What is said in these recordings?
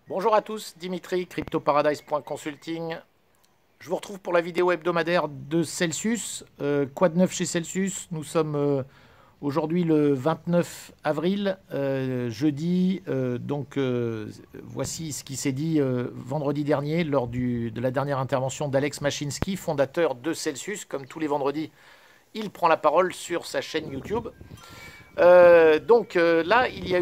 Bonjour à tous, Dimitri, CryptoParadise.consulting. Je vous retrouve pour la vidéo hebdomadaire de Celsius. Quoi de neuf chez Celsius? Nous sommes aujourd'hui le 29 avril, jeudi. Voici ce qui s'est dit vendredi dernier lors de la dernière intervention d'Alex Mashinsky, fondateur de Celsius. Comme tous les vendredis, il prend la parole sur sa chaîne YouTube. Là, il y a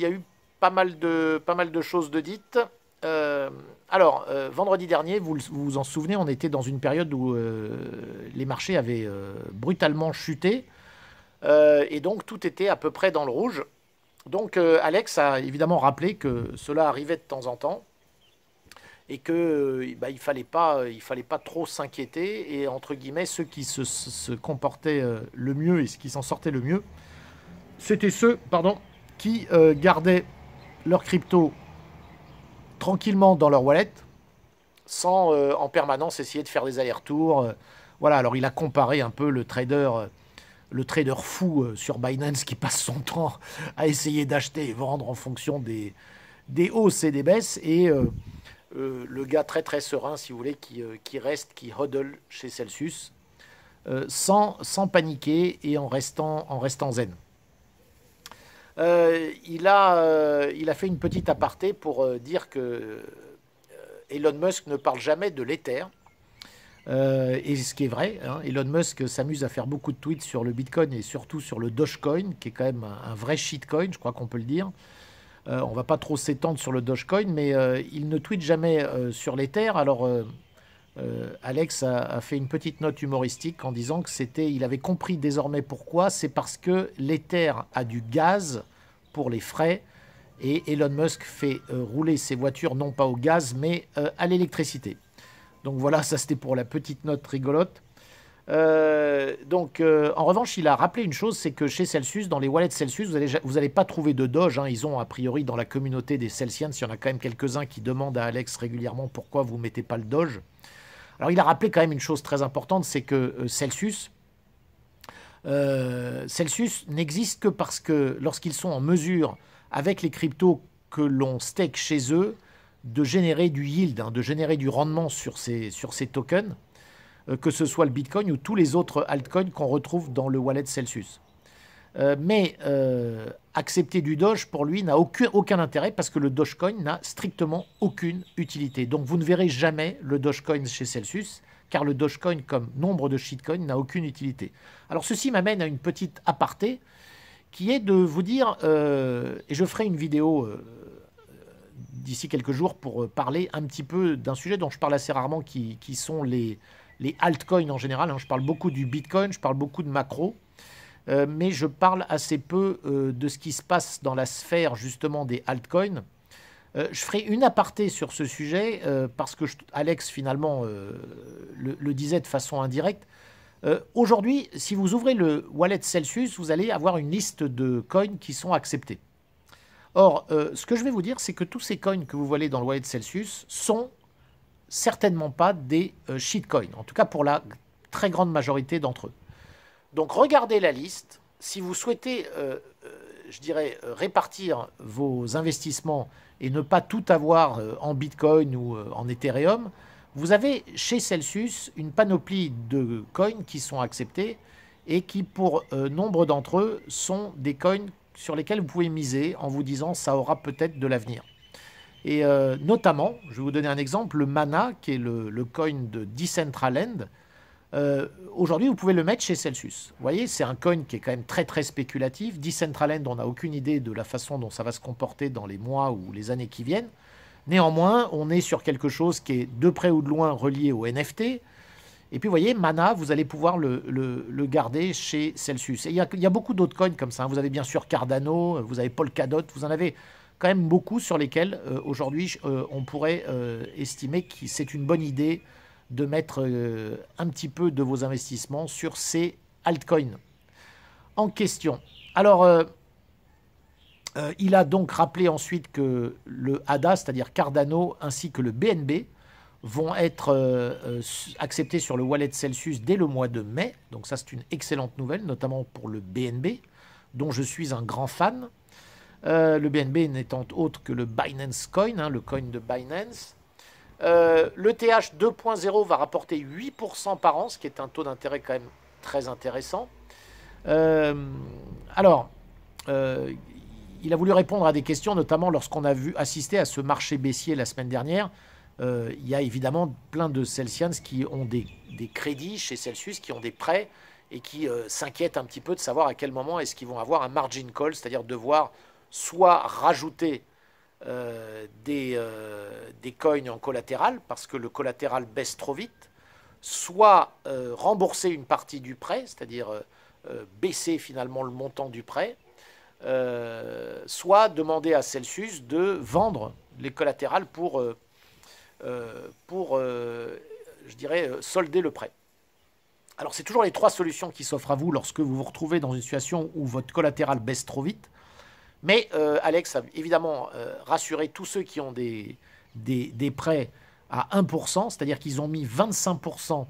eu pas mal de choses de dites. Vendredi dernier, vous vous en souvenez, on était dans une période où les marchés avaient brutalement chuté. Et donc, tout était à peu près dans le rouge. Donc, Alex a évidemment rappelé que cela arrivait de temps en temps et que il fallait pas trop s'inquiéter. Et entre guillemets, ceux qui se comportaient le mieux et ceux qui s'en sortaient le mieux, c'était ceux, pardon, qui gardaient leur crypto tranquillement dans leur wallet sans en permanence essayer de faire des allers-retours. Voilà, alors il a comparé un peu le trader fou sur Binance qui passe son temps à essayer d'acheter et vendre en fonction des hausses et des baisses et le gars très très serein, si vous voulez, qui reste, qui hodl chez Celsius sans paniquer et en restant zen. Il a fait une petite aparté pour dire que Elon Musk ne parle jamais de l'Ether. Et ce qui est vrai, hein, Elon Musk s'amuse à faire beaucoup de tweets sur le Bitcoin et surtout sur le Dogecoin, qui est quand même un vrai shitcoin, je crois qu'on peut le dire. On va pas trop s'étendre sur le Dogecoin, mais il ne tweet jamais sur l'Ether. Alors, Alex a fait une petite note humoristique en disant que il avait compris désormais pourquoi. C'est parce que l'Ether a du gaz pour les frais et Elon Musk fait rouler ses voitures non pas au gaz mais à l'électricité. Donc voilà, ça c'était pour la petite note rigolote. En revanche, il a rappelé une chose, c'est que chez Celsius, dans les wallets Celsius, vous allez pas trouver de Doge. Hein. Ils ont a priori dans la communauté des Celsians, il y en a quand même quelques-uns qui demandent à Alex régulièrement pourquoi vous mettez pas le Doge. Alors il a rappelé quand même une chose très importante, c'est que Celsius n'existe que parce que lorsqu'ils sont en mesure, avec les cryptos que l'on stake chez eux, de générer du yield, hein, de générer du rendement sur ces tokens, que ce soit le Bitcoin ou tous les autres altcoins qu'on retrouve dans le wallet Celsius. Accepter du Doge, pour lui, n'a aucun intérêt parce que le Dogecoin n'a strictement aucune utilité. Donc vous ne verrez jamais le Dogecoin chez Celsius, car le Dogecoin, comme nombre de shitcoins, n'a aucune utilité. Alors ceci m'amène à une petite aparté, qui est de vous dire, et je ferai une vidéo d'ici quelques jours pour parler un petit peu d'un sujet dont je parle assez rarement, qui sont les altcoins en général. Hein. Je parle beaucoup du Bitcoin, je parle beaucoup de macro. Mais je parle assez peu de ce qui se passe dans la sphère justement des altcoins. Je ferai une aparté sur ce sujet parce que Alex finalement le disait de façon indirecte. Aujourd'hui, si vous ouvrez le wallet Celsius, vous allez avoir une liste de coins qui sont acceptés. Or, ce que je vais vous dire, c'est que tous ces coins que vous voyez dans le wallet Celsius sont certainement pas des shitcoins, en tout cas pour la très grande majorité d'entre eux. Donc regardez la liste. Si vous souhaitez, répartir vos investissements et ne pas tout avoir en Bitcoin ou en Ethereum, vous avez chez Celsius une panoplie de coins qui sont acceptés et qui, pour nombre d'entre eux, sont des coins sur lesquels vous pouvez miser en vous disant ça aura peut-être de l'avenir. Et notamment, je vais vous donner un exemple, le Mana, qui est le coin de Decentraland. Aujourd'hui, vous pouvez le mettre chez Celsius. Vous voyez, c'est un coin qui est quand même très très spéculatif. Decentraland, on n'a aucune idée de la façon dont ça va se comporter dans les mois ou les années qui viennent. Néanmoins, on est sur quelque chose qui est de près ou de loin relié au NFT. Et puis, vous voyez, Mana, vous allez pouvoir le garder chez Celsius. Et il y a beaucoup d'autres coins comme ça. Vous avez bien sûr Cardano, vous avez Polkadot, vous en avez quand même beaucoup sur lesquels, aujourd'hui, on pourrait estimer que c'est une bonne idée de mettre un petit peu de vos investissements sur ces altcoins en question. Alors, il a donc rappelé ensuite que le ADA, c'est-à-dire Cardano, ainsi que le BNB, vont être acceptés sur le wallet Celsius dès le mois de mai. Donc ça, c'est une excellente nouvelle, notamment pour le BNB, dont je suis un grand fan. Le BNB n'étant autre que le Binance Coin, hein, le coin de Binance. L'ETH 2.0 va rapporter 8% par an, ce qui est un taux d'intérêt quand même très intéressant. Alors, il a voulu répondre à des questions, notamment lorsqu'on a vu assister à ce marché baissier la semaine dernière. Il y a évidemment plein de Celsians qui ont des crédits chez Celsius, qui ont des prêts et qui s'inquiètent un petit peu de savoir à quel moment est-ce qu'ils vont avoir un margin call, c'est-à-dire devoir soit rajouter des coins en collatéral, parce que le collatéral baisse trop vite, soit rembourser une partie du prêt, c'est-à-dire baisser finalement le montant du prêt, soit demander à Celsius de vendre les collatérales pour je dirais, solder le prêt. Alors, c'est toujours les trois solutions qui s'offrent à vous lorsque vous vous retrouvez dans une situation où votre collatéral baisse trop vite. Mais Alex a évidemment rassuré tous ceux qui ont des prêts à 1%, c'est-à-dire qu'ils ont mis 25%,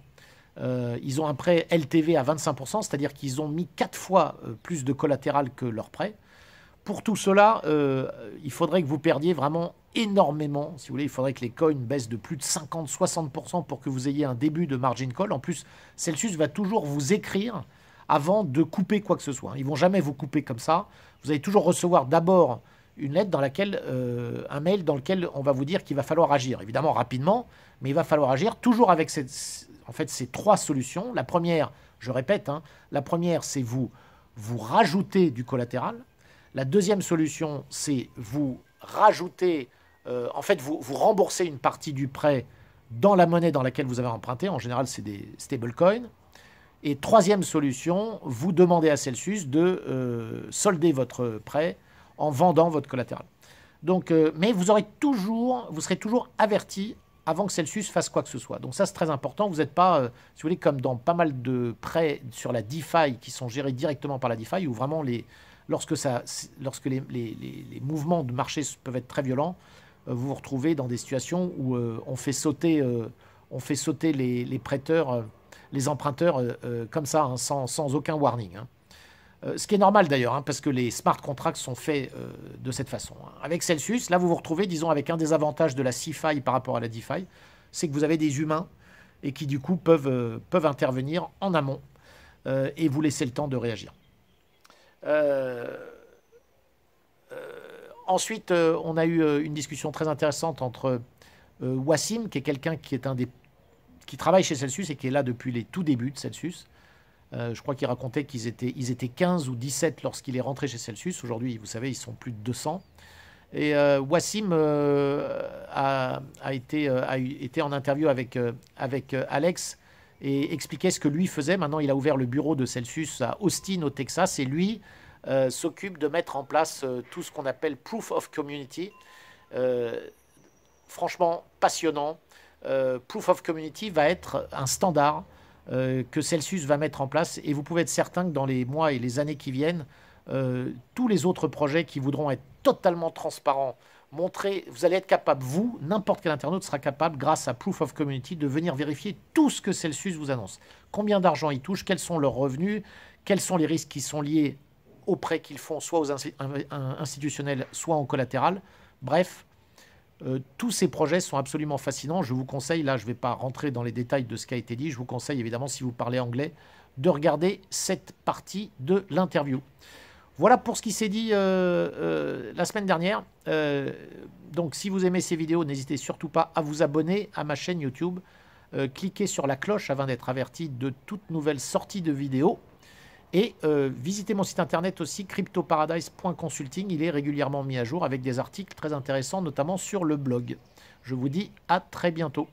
ils ont un prêt LTV à 25%, c'est-à-dire qu'ils ont mis 4 fois plus de collatéral que leur prêt. Pour tout cela, il faudrait que vous perdiez vraiment énormément. Si vous voulez, il faudrait que les coins baissent de plus de 50-60% pour que vous ayez un début de margin call. En plus, Celsius va toujours vous écrire avant de couper quoi que ce soit. Ils ne vont jamais vous couper comme ça. Vous allez toujours recevoir d'abord une lettre dans laquelle, un mail dans lequel on va vous dire qu'il va falloir agir. Évidemment, rapidement, mais il va falloir agir toujours avec ces trois solutions. La première, je répète, hein, la première, c'est vous rajoutez du collatéral. La deuxième solution, c'est vous rajoutez, vous remboursez une partie du prêt dans la monnaie dans laquelle vous avez emprunté. En général, c'est des stablecoins. Et troisième solution, vous demandez à Celsius de solder votre prêt en vendant votre collatéral. Donc, mais vous serez toujours averti avant que Celsius fasse quoi que ce soit. Donc ça, c'est très important. Vous n'êtes pas, si vous voulez, comme dans pas mal de prêts sur la DeFi qui sont gérés directement par la DeFi, où vraiment lorsque les mouvements de marché peuvent être très violents, vous vous retrouvez dans des situations où on fait sauter les prêteurs, les emprunteurs comme ça, hein, sans aucun warning. Hein. Ce qui est normal d'ailleurs, hein, parce que les smart contracts sont faits de cette façon. Hein. Avec Celsius, là vous vous retrouvez, disons, avec un des avantages de la CeFi par rapport à la DeFi, c'est que vous avez des humains et qui du coup peuvent intervenir en amont et vous laisser le temps de réagir. Ensuite, on a eu une discussion très intéressante entre Wassim, qui est quelqu'un qui travaille chez Celsius et qui est là depuis les tout débuts de Celsius. Je crois qu'il racontait qu'ils étaient 15 ou 17 lorsqu'il est rentré chez Celsius. Aujourd'hui, vous savez, ils sont plus de 200. Et Wassim a été en interview avec Alex et expliquait ce que lui faisait. Maintenant, il a ouvert le bureau de Celsius à Austin, au Texas, et lui s'occupe de mettre en place tout ce qu'on appelle Proof of Community. Franchement, passionnant. Proof of Community va être un standard que Celsius va mettre en place, et vous pouvez être certain que dans les mois et les années qui viennent, tous les autres projets qui voudront être totalement transparents, vous allez être capable, vous, n'importe quel internaute sera capable, grâce à Proof of Community, de venir vérifier tout ce que Celsius vous annonce. Combien d'argent ils touchent, quels sont leurs revenus, quels sont les risques qui sont liés aux prêts qu'ils font, soit aux institutionnels, soit en collatéral. Bref, tous ces projets sont absolument fascinants. Je vous conseille, là je ne vais pas rentrer dans les détails de ce qui a été dit, je vous conseille évidemment, si vous parlez anglais, de regarder cette partie de l'interview. Voilà pour ce qui s'est dit la semaine dernière. Donc si vous aimez ces vidéos, n'hésitez surtout pas à vous abonner à ma chaîne YouTube. Cliquez sur la cloche afin d'être averti de toute nouvelle sortie de vidéos. Et visitez mon site internet aussi, cryptoparadise.consulting. Il est régulièrement mis à jour avec des articles très intéressants, notamment sur le blog. Je vous dis à très bientôt.